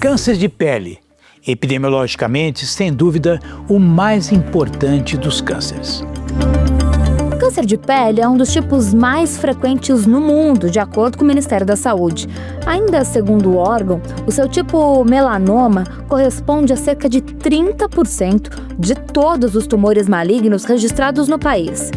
Câncer de pele, epidemiologicamente, sem dúvida, o mais importante dos cânceres. O câncer de pele é um dos tipos mais frequentes no mundo, de acordo com o Ministério da Saúde. Ainda segundo o órgão, o seu tipo melanoma corresponde a cerca de 30% de todos os tumores malignos registrados no país.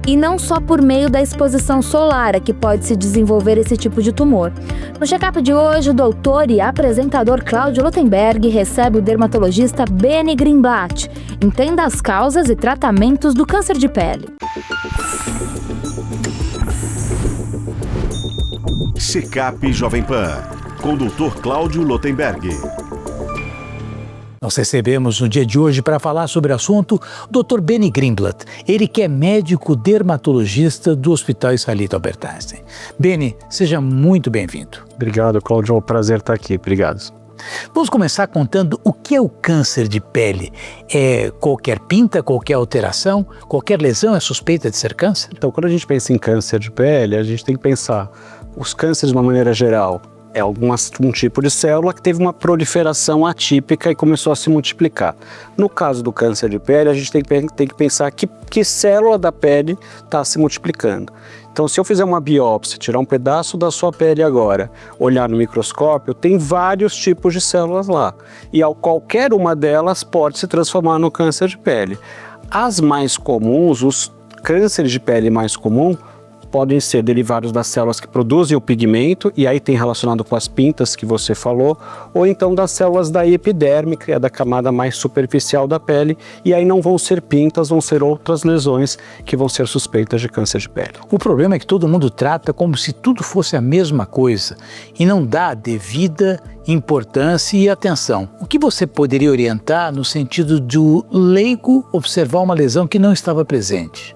E não só por meio da exposição solar é que pode se desenvolver esse tipo de tumor. No check-up de hoje, o doutor e apresentador Cláudio Lotenberg recebe o dermatologista Beni Greenblatt. Entenda as causas e tratamentos do câncer de pele. Check-up Jovem Pan, com o doutor Cláudio Lotenberg. Nós recebemos no dia de hoje para falar sobre o assunto o Dr. Beni Greenblatt, ele que é médico dermatologista do Hospital Israelita Albert Einstein. Beni, seja muito bem-vindo. Obrigado, Cláudio, é um prazer estar aqui, obrigado. Vamos começar contando o que é o câncer de pele. É qualquer pinta, qualquer alteração, qualquer lesão é suspeita de ser câncer? Então, quando a gente pensa em câncer de pele, a gente tem que pensar os cânceres de uma maneira geral. É um tipo de célula que teve uma proliferação atípica e começou a se multiplicar. No caso do câncer de pele, a gente tem que pensar que célula da pele está se multiplicando. Então, se eu fizer uma biópsia, tirar um pedaço da sua pele agora, olhar no microscópio, tem vários tipos de células lá. E qualquer uma delas pode se transformar no câncer de pele. As mais comuns, os cânceres de pele mais comuns, podem ser derivados das células que produzem o pigmento, e aí tem relacionado com as pintas que você falou, ou então das células da epiderme, que é da camada mais superficial da pele, e aí não vão ser pintas, vão ser outras lesões que vão ser suspeitas de câncer de pele. O problema é que todo mundo trata como se tudo fosse a mesma coisa e não dá devida importância e atenção. O que você poderia orientar no sentido do leigo observar uma lesão que não estava presente?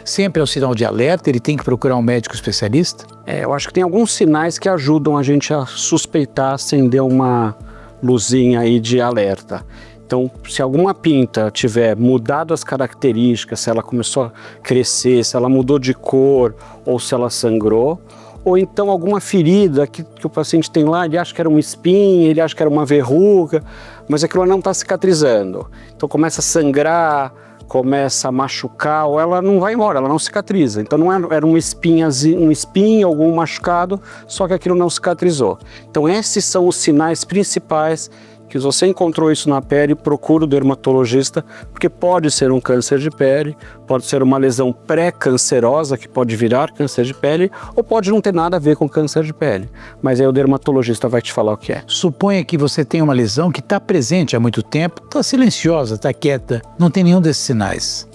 Sempre é um sinal de alerta, ele tem que procurar um médico especialista? Eu acho que tem alguns sinais que ajudam a gente a suspeitar, acender uma luzinha aí de alerta. Então, se alguma pinta tiver mudado as características, se ela começou a crescer, se ela mudou de cor ou se ela sangrou, ou então alguma ferida que o paciente tem lá, ele acha que era uma espinha, ele acha que era uma verruga, mas aquilo não está cicatrizando. Então começa a sangrar, começa a machucar, ou ela não vai embora, ela não cicatriza. Então não era um espinho, algum machucado, só que aquilo não cicatrizou. Então esses são os sinais principais que, se você encontrou isso na pele, procura o dermatologista, porque pode ser um câncer de pele, pode ser uma lesão pré-cancerosa que pode virar câncer de pele, ou pode não ter nada a ver com câncer de pele. Mas aí o dermatologista vai te falar o que é. Suponha que você tem uma lesão que está presente há muito tempo, está silenciosa, está quieta, não tem nenhum desses sinais.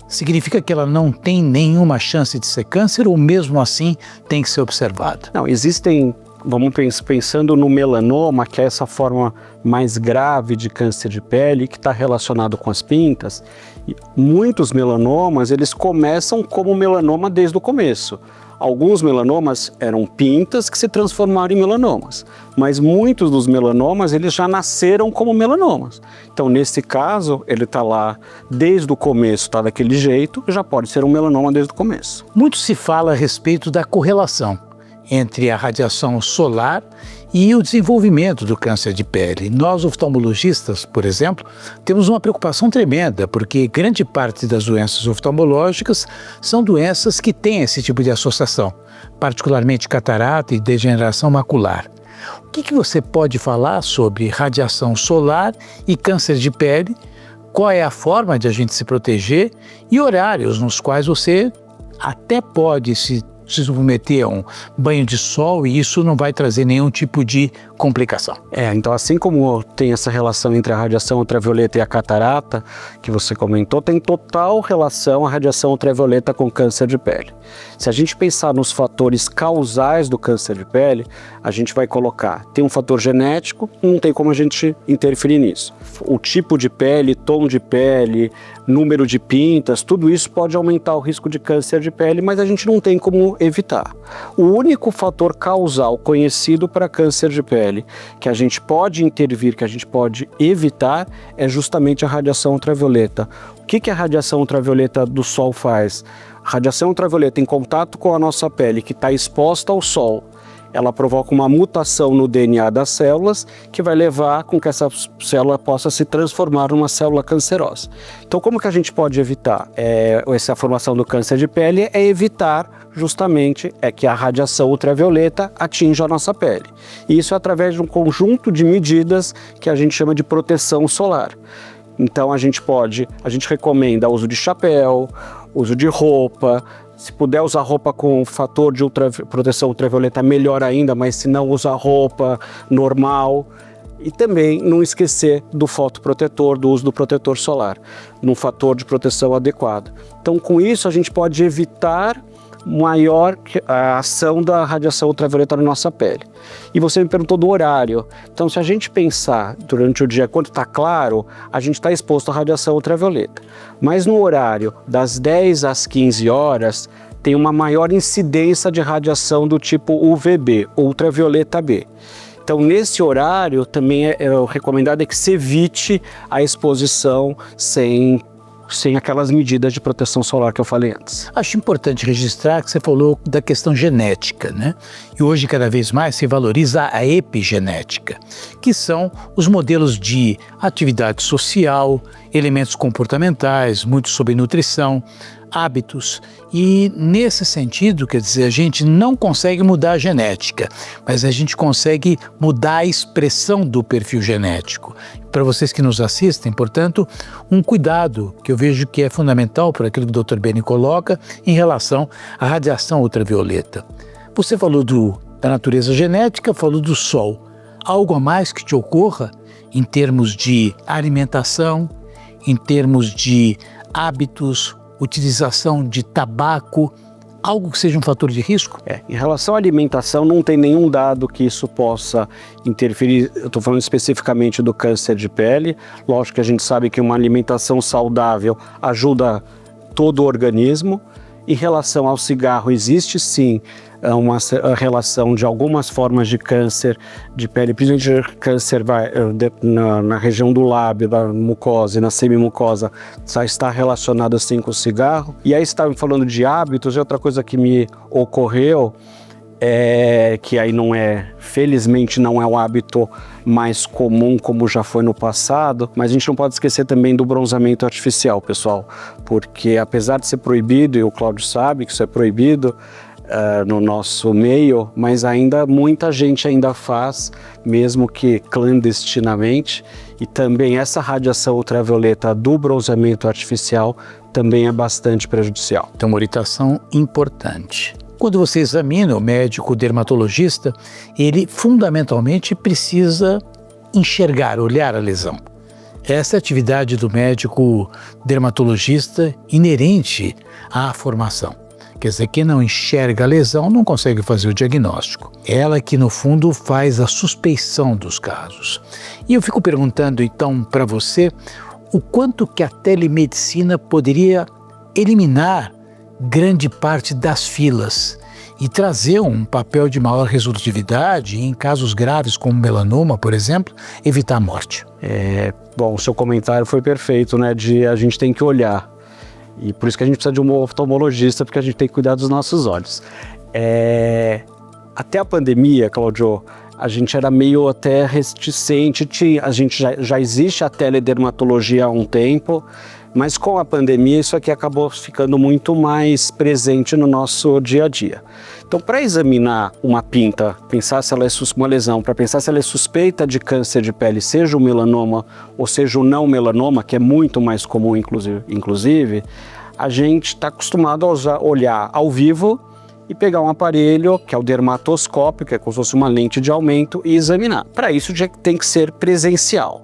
Significa que ela não tem nenhuma chance de ser câncer, ou mesmo assim tem que ser observada? Não, existem... Vamos pensando no melanoma, que é essa forma mais grave de câncer de pele, que está relacionado com as pintas. E muitos melanomas, eles começam como melanoma desde o começo. Alguns melanomas eram pintas que se transformaram em melanomas, mas muitos dos melanomas, eles já nasceram como melanomas. Então, nesse caso, ele está lá desde o começo, está daquele jeito, já pode ser um melanoma desde o começo. Muito se fala a respeito da correlação entre a radiação solar e o desenvolvimento do câncer de pele. Nós, oftalmologistas, por exemplo, temos uma preocupação tremenda, porque grande parte das doenças oftalmológicas são doenças que têm esse tipo de associação, particularmente catarata e degeneração macular. O que você pode falar sobre radiação solar e câncer de pele? Qual é a forma de a gente se proteger e horários nos quais você até pode se submeter a um banho de sol e isso não vai trazer nenhum tipo de complicação? Então assim como tem essa relação entre a radiação ultravioleta e a catarata, que você comentou, tem total relação a radiação ultravioleta com câncer de pele. Se a gente pensar nos fatores causais do câncer de pele, a gente vai colocar, tem um fator genético, não tem como a gente interferir nisso. O tipo de pele, tom de pele, número de pintas, tudo isso pode aumentar o risco de câncer de pele, mas a gente não tem como evitar. O único fator causal conhecido para câncer de pele que a gente pode intervir, que a gente pode evitar, é justamente a radiação ultravioleta. O que a radiação ultravioleta do sol faz? A radiação ultravioleta em contato com a nossa pele, que está exposta ao sol, ela provoca uma mutação no DNA das células que vai levar com que essa célula possa se transformar numa célula cancerosa. Então, como que a gente pode evitar essa formação do câncer de pele? É evitar justamente que a radiação ultravioleta atinja a nossa pele. E isso é através de um conjunto de medidas que a gente chama de proteção solar. Então a gente recomenda o uso de chapéu, uso de roupa. Se puder usar roupa com fator de proteção ultravioleta, melhor ainda, mas se não, usar roupa normal. E também não esquecer do fotoprotetor, do uso do protetor solar, num fator de proteção adequado. Então, com isso, a gente pode evitar maior a ação da radiação ultravioleta na nossa pele. E você me perguntou do horário. Então, se a gente pensar durante o dia, quando está claro, a gente está exposto à radiação ultravioleta. Mas no horário das 10 às 15 horas, tem uma maior incidência de radiação do tipo UVB, ultravioleta B. Então, nesse horário, também o recomendado é que se evite a exposição sem aquelas medidas de proteção solar que eu falei antes. Acho importante registrar que você falou da questão genética, né? E hoje cada vez mais se valoriza a epigenética, que são os modelos de atividade social, elementos comportamentais, muito sobre nutrição, hábitos. E nesse sentido, quer dizer, a gente não consegue mudar a genética, mas a gente consegue mudar a expressão do perfil genético. Para vocês que nos assistem, portanto, um cuidado que eu vejo que é fundamental para aquilo que o Dr. Beni coloca em relação à radiação ultravioleta. Você falou da natureza genética, falou do sol. Algo a mais que te ocorra em termos de alimentação, em termos de hábitos, utilização de tabaco, algo que seja um fator de risco? Em relação à alimentação, não tem nenhum dado que isso possa interferir. Eu estou falando especificamente do câncer de pele. Lógico que a gente sabe que uma alimentação saudável ajuda todo o organismo. Em relação ao cigarro, existe sim uma relação de algumas formas de câncer de pele, principalmente câncer na região do lábio, da mucosa e na semimucosa, já está relacionado assim com o cigarro. E aí estava falando de hábitos, e outra coisa que me ocorreu que aí felizmente não é um hábito mais comum como já foi no passado, mas a gente não pode esquecer também do bronzeamento artificial, pessoal, porque apesar de ser proibido, e o Cláudio sabe que isso é proibido no nosso meio, mas ainda muita gente ainda faz, mesmo que clandestinamente, e também essa radiação ultravioleta do bronzeamento artificial também é bastante prejudicial. Então, uma orientação importante. Quando você examina o médico dermatologista, ele fundamentalmente precisa enxergar, olhar a lesão. Essa é a atividade do médico dermatologista inerente à formação. Quer dizer, quem não enxerga a lesão não consegue fazer o diagnóstico. Ela que, no fundo, faz a suspeição dos casos. E eu fico perguntando, então, para você, o quanto que a telemedicina poderia eliminar grande parte das filas e trazer um papel de maior resolutividade e, em casos graves como melanoma, por exemplo, evitar a morte. Bom, o seu comentário foi perfeito, né? A gente tem que olhar. E por isso que a gente precisa de um oftalmologista, porque a gente tem que cuidar dos nossos olhos. Até a pandemia, Cláudio, a gente era meio até reticente, a gente já existe a teledermatologia há um tempo, mas com a pandemia isso aqui acabou ficando muito mais presente no nosso dia a dia. Então, para examinar uma pinta, pensar se ela é uma lesão, para pensar se ela é suspeita de câncer de pele, seja o melanoma ou seja o não melanoma, que é muito mais comum inclusive, a gente está acostumado a olhar ao vivo e pegar um aparelho, que é o dermatoscópio, que é como se fosse uma lente de aumento, e examinar. Para isso já tem que ser presencial.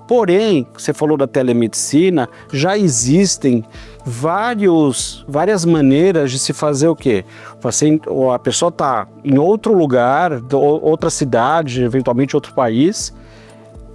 Porém, você falou da telemedicina, já existem várias maneiras de se fazer o quê? A pessoa está em outro lugar, outra cidade, eventualmente outro país,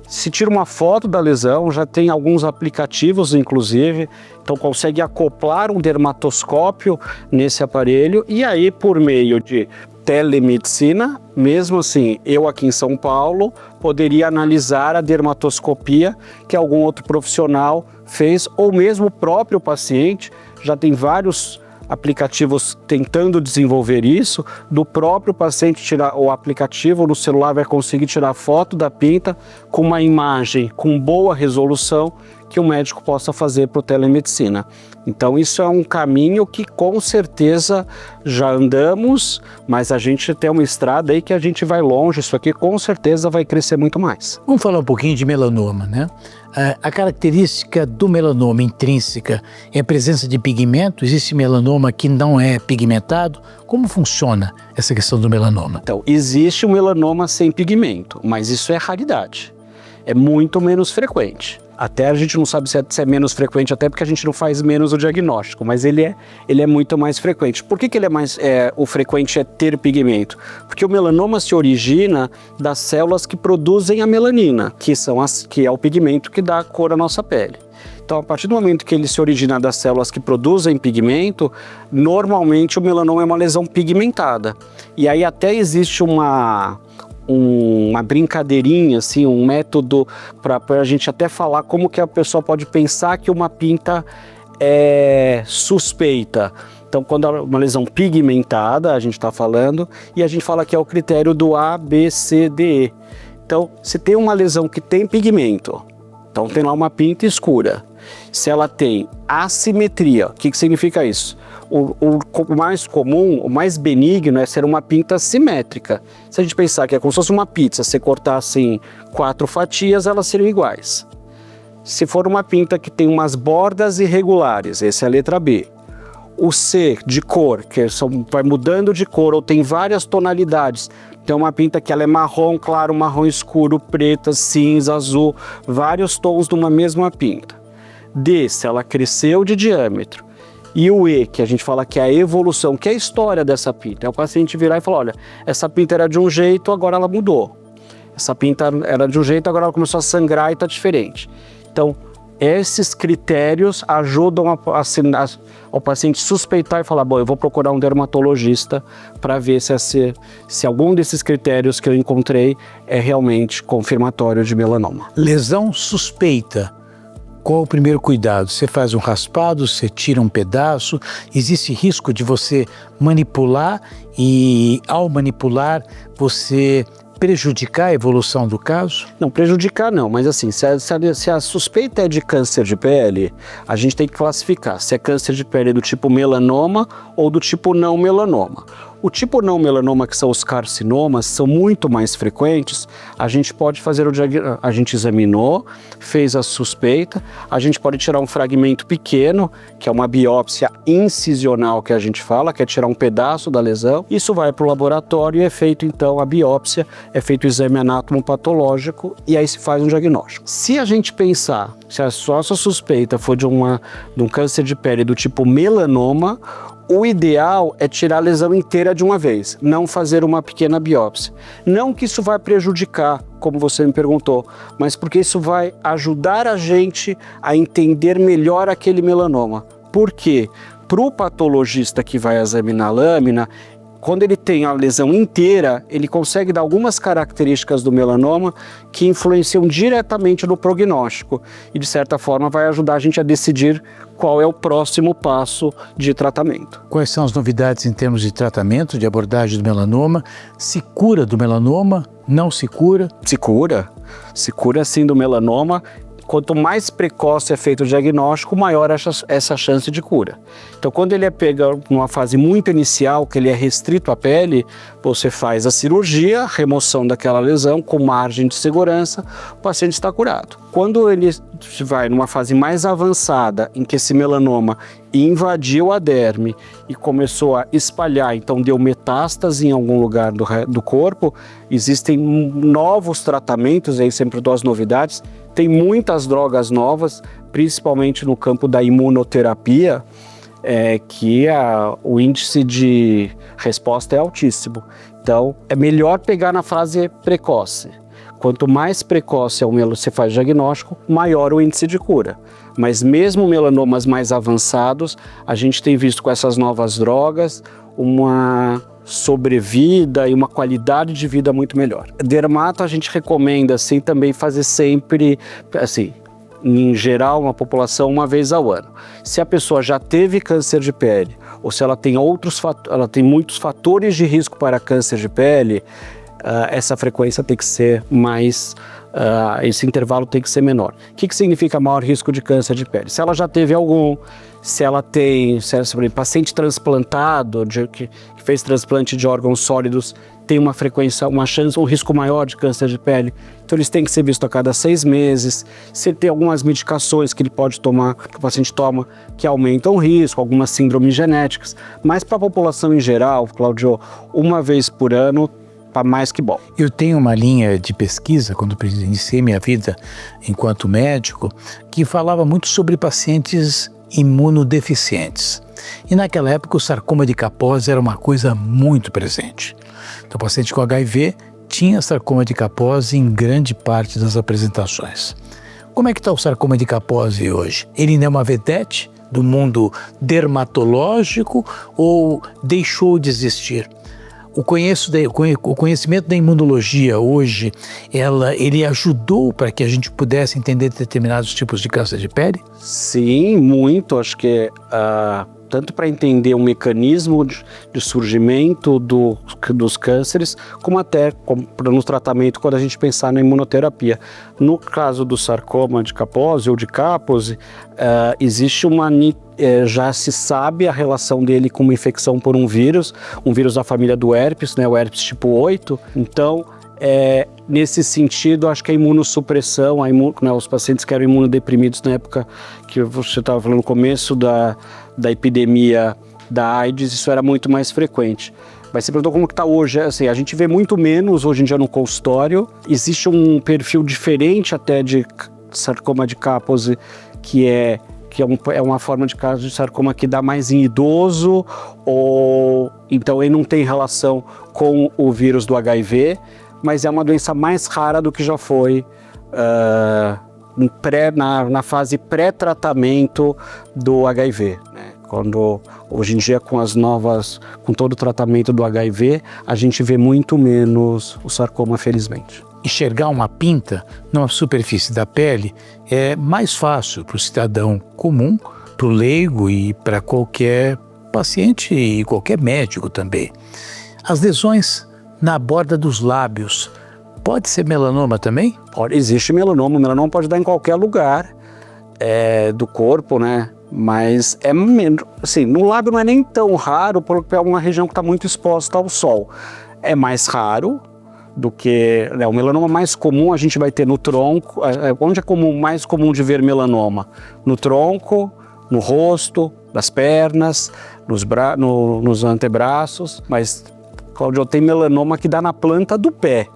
se tira uma foto da lesão, já tem alguns aplicativos, inclusive, então consegue acoplar um dermatoscópio nesse aparelho e aí, por meio de telemedicina, mesmo assim, eu aqui em São Paulo, poderia analisar a dermatoscopia que algum outro profissional fez, ou mesmo o próprio paciente. Já tem vários aplicativos tentando desenvolver isso, do próprio paciente tirar o aplicativo no celular, vai conseguir tirar foto da pinta com uma imagem com boa resolução que o médico possa fazer para o telemedicina. Então isso é um caminho que com certeza já andamos, mas a gente tem uma estrada aí que a gente vai longe, isso aqui com certeza vai crescer muito mais. Vamos falar um pouquinho de melanoma, né? A característica do melanoma intrínseca é a presença de pigmento? Existe melanoma que não é pigmentado? Como funciona essa questão do melanoma? Então, existe um melanoma sem pigmento, mas isso é raridade. É muito menos frequente. Até a gente não sabe se é menos frequente, até porque a gente não faz menos o diagnóstico, mas ele é muito mais frequente. Por que ele é mais, o frequente é ter pigmento? Porque o melanoma se origina das células que produzem a melanina, que é o pigmento que dá a cor à nossa pele. Então, a partir do momento que ele se origina das células que produzem pigmento, normalmente o melanoma é uma lesão pigmentada. E aí até existe uma brincadeirinha, assim, um método para a gente até falar como que a pessoa pode pensar que uma pinta é suspeita. Então, quando é uma lesão pigmentada, a gente está falando, e a gente fala que é o critério do A, B, C, D, E. Então, se tem uma lesão que tem pigmento, então tem lá uma pinta escura. Se ela tem assimetria, o que significa isso? O mais comum, o mais benigno é ser uma pinta simétrica. Se a gente pensar que é como se fosse uma pizza, se cortasse em 4 fatias, elas seriam iguais. Se for uma pinta que tem umas bordas irregulares, essa é a letra B. O C, de cor, que vai mudando de cor ou tem várias tonalidades. Tem uma pinta que ela é marrom claro, marrom escuro, preta, cinza, azul, vários tons de uma mesma pinta. D, se ela cresceu de diâmetro. E o E, que a gente fala que é a evolução, que é a história dessa pinta. É o paciente virar e falar, olha, essa pinta era de um jeito, agora ela mudou. Essa pinta era de um jeito, agora ela começou a sangrar e está diferente. Então, esses critérios ajudam ao paciente suspeitar e falar, bom, eu vou procurar um dermatologista para ver se algum desses critérios que eu encontrei é realmente confirmatório de melanoma. Lesão suspeita. Qual o primeiro cuidado? Você faz um raspado, você tira um pedaço, existe risco de você manipular e, ao manipular, você prejudicar a evolução do caso? Não, prejudicar não, mas assim, se a suspeita é de câncer de pele, a gente tem que classificar se é câncer de pele do tipo melanoma ou do tipo não melanoma. O tipo não melanoma, que são os carcinomas, são muito mais frequentes. A gente pode fazer o diagnóstico, a gente examinou, fez a suspeita, a gente pode tirar um fragmento pequeno, que é uma biópsia incisional que a gente fala, que é tirar um pedaço da lesão. Isso vai para o laboratório e é feito então a biópsia, é feito o exame anatomopatológico e aí se faz um diagnóstico. Se a gente pensar, se a nossa suspeita for de um câncer de pele do tipo melanoma, o ideal é tirar a lesão inteira de uma vez, não fazer uma pequena biópsia. Não que isso vai prejudicar, como você me perguntou, mas porque isso vai ajudar a gente a entender melhor aquele melanoma. Por quê? Para o patologista que vai examinar a lâmina, quando ele tem a lesão inteira, ele consegue dar algumas características do melanoma que influenciam diretamente no prognóstico e, de certa forma, vai ajudar a gente a decidir qual é o próximo passo de tratamento. Quais são as novidades em termos de tratamento, de abordagem do melanoma? Se cura do melanoma? Não se cura? Se cura sim do melanoma. Quanto mais precoce é feito o diagnóstico, maior essa chance de cura. Então, quando ele é pego numa fase muito inicial, que ele é restrito à pele, você faz a cirurgia, remoção daquela lesão com margem de segurança, o paciente está curado. Quando ele vai numa fase mais avançada, em que esse melanoma invadiu a derme e começou a espalhar, então deu metástase em algum lugar do corpo, existem novos tratamentos, aí sempre dou as novidades. Tem muitas drogas novas, principalmente no campo da imunoterapia, que o índice de resposta é altíssimo. Então, é melhor pegar na fase precoce. Quanto mais precoce você faz o diagnóstico, maior o índice de cura. Mas mesmo melanomas mais avançados, a gente tem visto com essas novas drogas uma sobrevida e uma qualidade de vida muito melhor. Dermato a gente recomenda assim também fazer sempre assim, em geral, uma população uma vez ao ano. Se a pessoa já teve câncer de pele, ou se ela tem ela tem muitos fatores de risco para câncer de pele, essa frequência tem que ser mais, esse intervalo tem que ser menor. O que significa maior risco de câncer de pele? Se ela já teve algum, se ela tem, paciente transplantado, que fez transplante de órgãos sólidos, tem uma frequência, uma chance, um risco maior de câncer de pele. Então eles têm que ser vistos a cada 6 meses. Se tem algumas medicações que ele pode tomar, que o paciente toma, que aumentam o risco, algumas síndromes genéticas. Mas para a população em geral, Cláudio, uma vez por ano, tá mais que bom. Eu tenho uma linha de pesquisa, quando iniciei minha vida enquanto médico, que falava muito sobre pacientes imunodeficientes. E naquela época o sarcoma de Kaposi era uma coisa muito presente. Então o paciente com HIV tinha sarcoma de Kaposi em grande parte das apresentações. Como é que está o sarcoma de Kaposi hoje? Ele ainda é uma vedete do mundo dermatológico ou deixou de existir? O conhecimento da imunologia hoje, ele ajudou para que a gente pudesse entender determinados tipos de câncer de pele? Sim, muito. Acho que tanto para entender o mecanismo de surgimento dos cânceres, como até no tratamento quando a gente pensar na imunoterapia. No caso do sarcoma de Kaposi ou de Kaposi, existe já se sabe a relação dele com uma infecção por um vírus da família do herpes, né, o herpes tipo 8. Então, nesse sentido, acho que a imunossupressão, os pacientes que eram imunodeprimidos na época que você estava falando no começo da epidemia da AIDS, isso era muito mais frequente. Mas você perguntou como que está hoje, assim, a gente vê muito menos hoje em dia no consultório. Existe um perfil diferente até de sarcoma de Kaposi, que é uma forma de caso de sarcoma que dá mais em idoso, ou então ele não tem relação com o vírus do HIV, mas é uma doença mais rara do que já foi na fase pré-tratamento do HIV, né? Quando hoje em dia com todo o tratamento do HIV, a gente vê muito menos o sarcoma, felizmente. Enxergar uma pinta numa superfície da pele é mais fácil para o cidadão comum, para o leigo e para qualquer paciente e qualquer médico também. As lesões na borda dos lábios, pode ser melanoma também? Existe melanoma. O melanoma pode dar em qualquer lugar do corpo, né? Mas assim, no lábio não é nem tão raro, porque é uma região que está muito exposta ao sol. É mais raro do que o melanoma mais comum a gente vai ter no tronco. Onde é mais comum de ver melanoma? No tronco, no rosto, nas pernas, nos antebraços. Mas, Cláudio, tem melanoma que dá na planta do pé,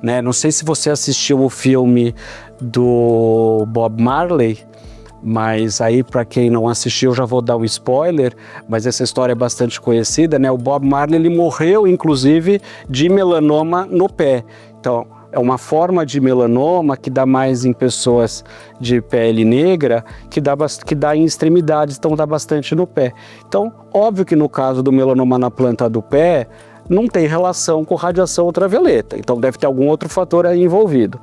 né? Não sei se você assistiu o filme do Bob Marley, mas aí, para quem não assistiu, eu já vou dar um spoiler, mas essa história é bastante conhecida, né? O Bob Marley, ele morreu, inclusive, de melanoma no pé. Então, é uma forma de melanoma que dá mais em pessoas de pele negra, que dá em extremidades, então dá bastante no pé. Então, óbvio que no caso do melanoma na planta do pé, não tem relação com radiação ultravioleta, então deve ter algum outro fator aí envolvido.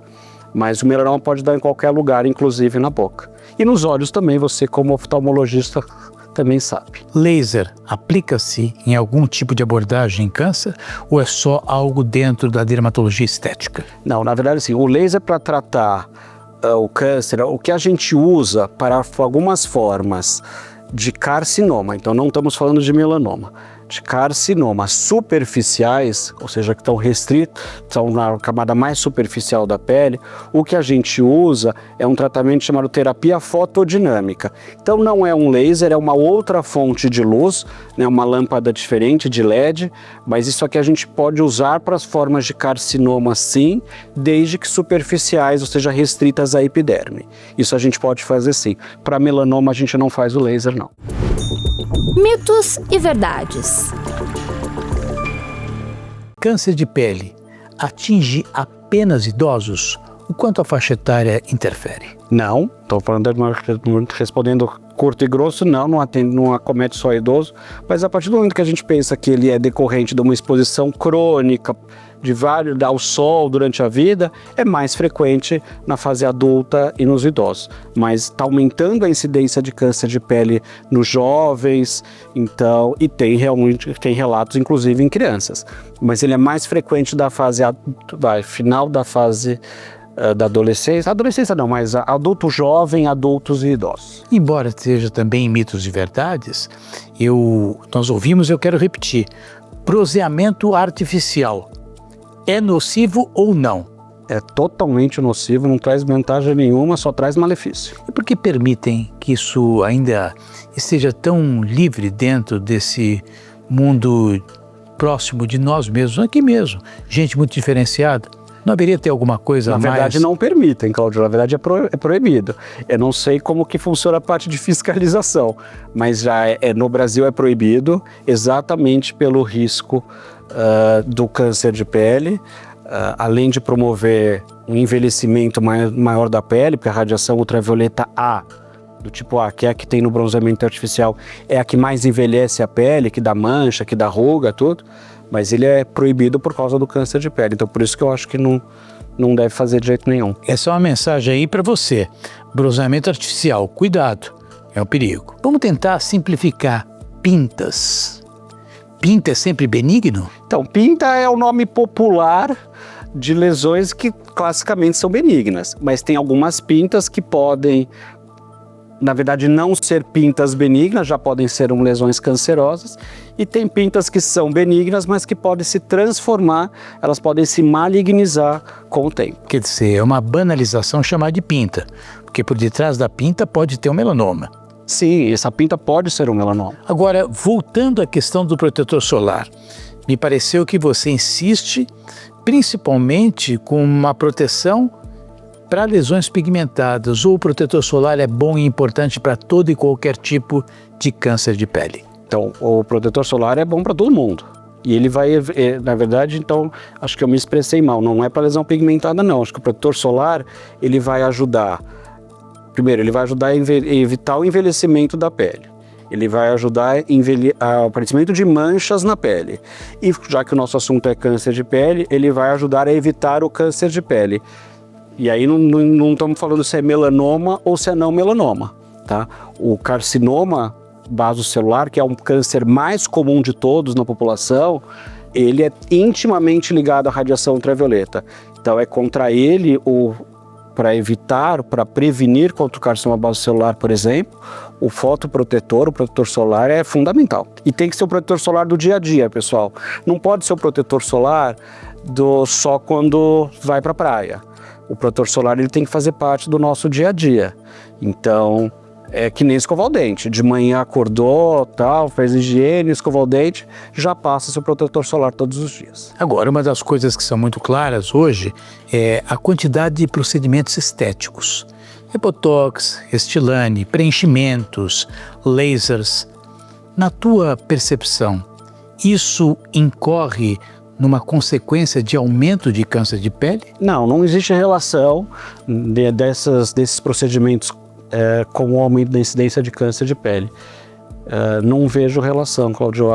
Mas o melanoma pode dar em qualquer lugar, inclusive na boca. E nos olhos também, você como oftalmologista também sabe. Laser aplica-se em algum tipo de abordagem em câncer ou é só algo dentro da dermatologia estética? Não, na verdade sim, o laser para tratar o câncer, o que a gente usa para algumas formas de carcinoma, então não estamos falando de melanoma, de carcinomas superficiais, ou seja, que estão restritos, estão na camada mais superficial da pele, o que a gente usa é um tratamento chamado terapia fotodinâmica. Então não é um laser, é uma outra fonte de luz, né, uma lâmpada diferente de LED, mas isso aqui a gente pode usar para as formas de carcinoma sim, desde que superficiais, ou seja, restritas à epiderme. Isso a gente pode fazer sim. Para melanoma a gente não faz o laser, não. Mitos e verdades. Câncer de pele atinge apenas idosos? O quanto a faixa etária interfere? Não, estou respondendo curto e grosso, não acomete só idoso, mas a partir do momento que a gente pensa que ele é decorrente de uma exposição crônica ao sol durante a vida, é mais frequente na fase adulta e nos idosos. Mas está aumentando a incidência de câncer de pele nos jovens, então, e tem relatos, inclusive, em crianças. Mas ele é mais frequente da fase final da fase da adolescência. Adolescência não, mas adulto jovem, adultos e idosos. Embora esteja também em mitos e verdades, nós ouvimos, eu quero repetir, bronzeamento artificial é nocivo ou não? É totalmente nocivo, não traz vantagem nenhuma, só traz malefício. E por que permitem que isso ainda esteja tão livre dentro desse mundo próximo de nós mesmos, aqui mesmo, gente muito diferenciada? Não haveria ter alguma coisa a mais? Na verdade não permitem, Cláudio, na verdade é proibido. Eu não sei como que funciona a parte de fiscalização, mas já no Brasil é proibido exatamente pelo risco do câncer de pele, além de promover um envelhecimento maior da pele, porque a radiação ultravioleta A, do tipo A, que é a que tem no bronzeamento artificial, é a que mais envelhece a pele, que dá mancha, que dá ruga, tudo. Mas ele é proibido por causa do câncer de pele. Então, por isso que eu acho que não deve fazer de jeito nenhum. Essa é uma mensagem aí para você. Bronzeamento artificial, cuidado, é um perigo. Vamos tentar simplificar. Pintas. Pinta é sempre benigno? Então, pinta é o nome popular de lesões que classicamente são benignas. Mas tem algumas pintas que podem, na verdade, não ser pintas benignas, já podem ser lesões cancerosas, e tem pintas que são benignas, mas que podem se transformar, elas podem se malignizar com o tempo. Quer dizer, é uma banalização chamar de pinta, porque por detrás da pinta pode ter um melanoma. Sim, essa pinta pode ser um melanoma. Agora, voltando à questão do protetor solar, me pareceu que você insiste principalmente com uma proteção para lesões pigmentadas, ou o protetor solar é bom e importante para todo e qualquer tipo de câncer de pele? Então, o protetor solar é bom para todo mundo. E ele vai, na verdade, então, acho que eu me expressei mal, não é para lesão pigmentada não. Acho que o protetor solar, ele vai ajudar, primeiro, ele vai ajudar a evitar o envelhecimento da pele. Ele vai ajudar o aparecimento de manchas na pele. E já que o nosso assunto é câncer de pele, ele vai ajudar a evitar o câncer de pele. E aí não estamos falando se é melanoma ou se é não melanoma, tá? O carcinoma basocelular, que é um câncer mais comum de todos na população, ele é intimamente ligado à radiação ultravioleta. Então é contra ele, para evitar, para prevenir contra o carcinoma basocelular, por exemplo, o fotoprotetor, o protetor solar é fundamental. E tem que ser o protetor solar do dia a dia, pessoal. Não pode ser o protetor solar só quando vai para a praia. O protetor solar ele tem que fazer parte do nosso dia a dia. Então, é que nem escovar o dente. De manhã acordou, tal, fez higiene, escovou o dente, já passa seu protetor solar todos os dias. Agora, uma das coisas que são muito claras hoje é a quantidade de procedimentos estéticos. Botox, Restylane, preenchimentos, lasers. Na tua percepção, isso incorre numa consequência de aumento de câncer de pele? Não existe relação desses procedimentos com o aumento da incidência de câncer de pele. Não vejo relação, Cláudio.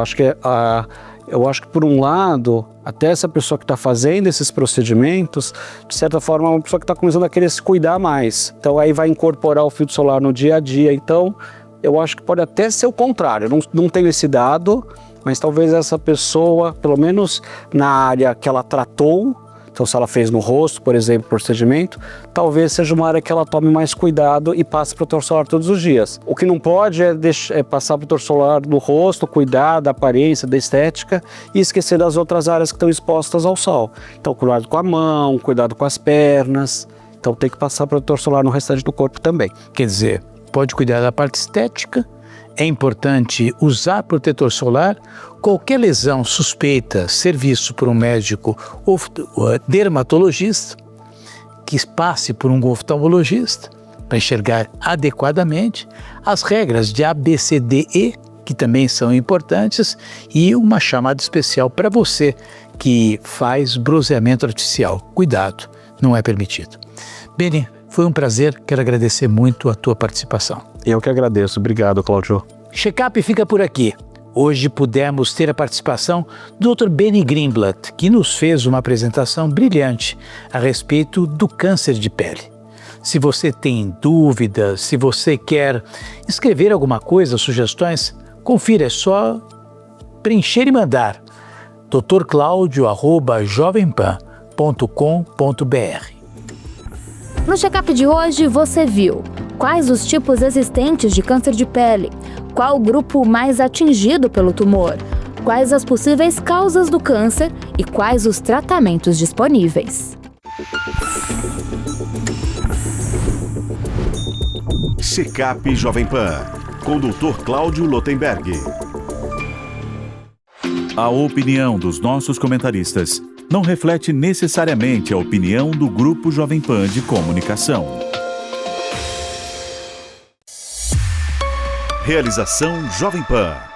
Eu acho que, por um lado, até essa pessoa que está fazendo esses procedimentos, de certa forma, é uma pessoa que está começando a querer se cuidar mais. Então, aí vai incorporar o filtro solar no dia a dia. Então, eu acho que pode até ser o contrário. Não tenho esse dado, mas talvez essa pessoa, pelo menos na área que ela tratou, então se ela fez no rosto, por exemplo, procedimento, talvez seja uma área que ela tome mais cuidado e passe protetor solar todos os dias. O que não pode é passar protetor solar no rosto, cuidar da aparência, da estética e esquecer das outras áreas que estão expostas ao sol. Então cuidado com a mão, cuidado com as pernas, então tem que passar protetor solar no restante do corpo também. Quer dizer, pode cuidar da parte estética, é importante usar protetor solar. Qualquer lesão suspeita ser visto por um médico ou dermatologista, que passe por um oftalmologista para enxergar adequadamente, as regras de ABCDE, que também são importantes, e uma chamada especial para você que faz bronzeamento artificial. Cuidado, não é permitido. Beni, foi um prazer, quero agradecer muito a tua participação. Eu que agradeço, obrigado, Cláudio. Checkup fica por aqui. Hoje pudemos ter a participação do Dr. Benny Greenblatt, que nos fez uma apresentação brilhante a respeito do câncer de pele. Se você tem dúvidas, se você quer escrever alguma coisa, sugestões, confira, é só preencher e mandar drclaudio@jovempan.com.br. No check-up de hoje você viu quais os tipos existentes de câncer de pele, qual o grupo mais atingido pelo tumor, quais as possíveis causas do câncer e quais os tratamentos disponíveis. Check-up Jovem Pan, com o Dr. Cláudio Lotenberg. A opinião dos nossos comentaristas não reflete necessariamente a opinião do Grupo Jovem Pan de Comunicação. Realização Jovem Pan.